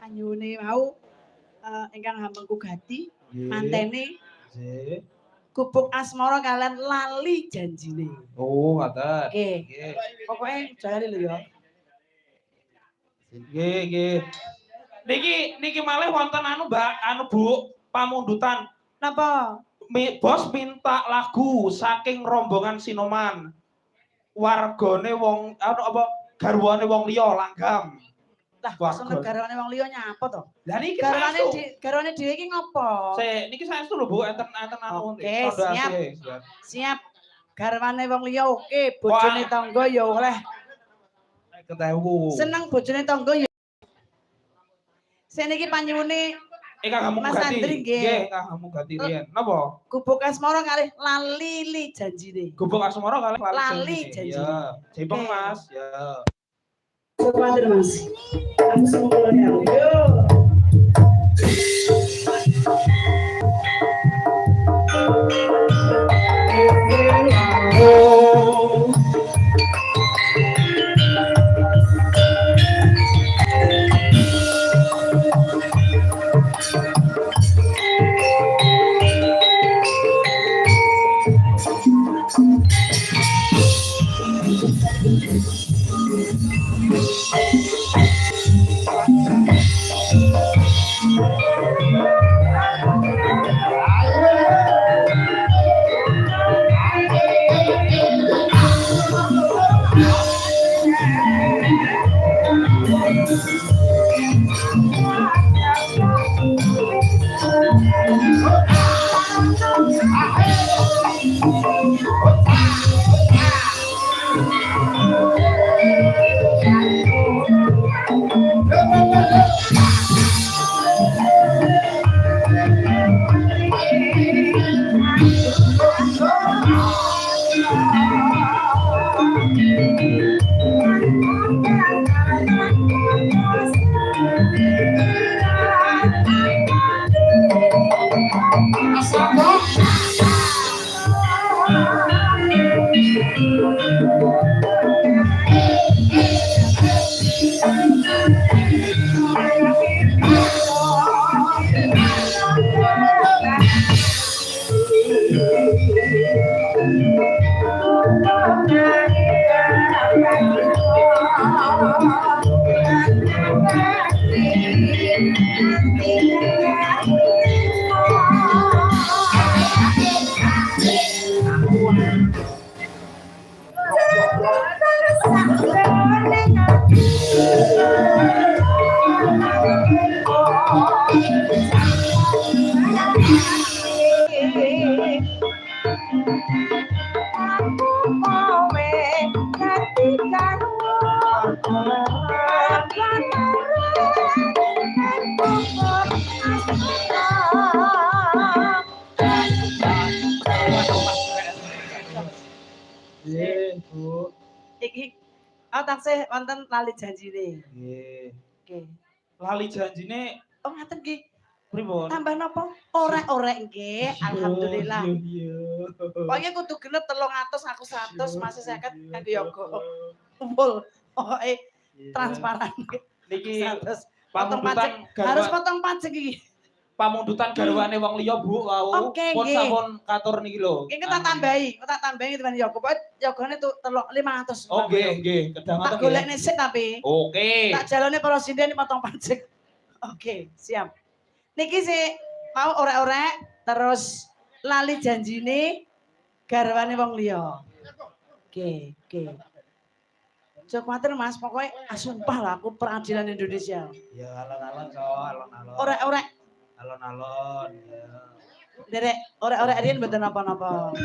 Anyune mau ingkang hambengku gati mantene Gubuk asmara kalian lali janjine. Oh, ngoten. Nggih. Pokoke jare lho ya. Nggih. Niki malih wonten anu, Mbak, anu Bu, pamundutan. Napa? Bos minta lagu saking rombongan Sinoman. Wargane wong anu apa garwane wong liya langgam. Lah kok garwane wong liya nyapa to? Lah niki garwane dhewe iki ngopo? Niki saestu lho Bu, enten anu. Oke, siap. Garwane wong liya oke, bojone tangga ya oleh. Ketewu. Seneng bojone tangga ya. Seniki panyuwune Mas Andri nggih, Kang Gati riyen. Napa? Gubuk asmara kalih lali janjine. Gubuk asmara kalih lali janjine. Ya, jepeng Mas, ya. Sepandir Mas. Langsung mulai yo. Taksih wonten lali janjine. Nggih. Nggih. Lali janjine oh ngaten nggih. Pripun? Tambah napa? Orek-orek nggih, alhamdulillah. Iya. Pokoke kudu genep 300 aku 100 masih 50 kanggo yoga. Kumpul. Pokoke transparan. Niki 100. potong pajak harus potong pajak iki. Pamundutan garwane wong liya Bu wau. Pun sampun katur niki lho. Iki tak tambahi teman yoga. Pokoke yogane tuh 500. Oh nggih, kedang ngoten. Tak golekne sik tapi. Oke. Tak jalone para sinden potong pajak. Oke, siap. Niki sih mau orek-orek terus lali janjine garwane wong liya. Oke. Jok matur Mas, pokoknya sumpah lah aku peradilan Indonesia. Ya alon-alon so, alon-alon. Orek-orek. Alon-alon. Ya. Derek, orek-orek riyen mboten napa-napa.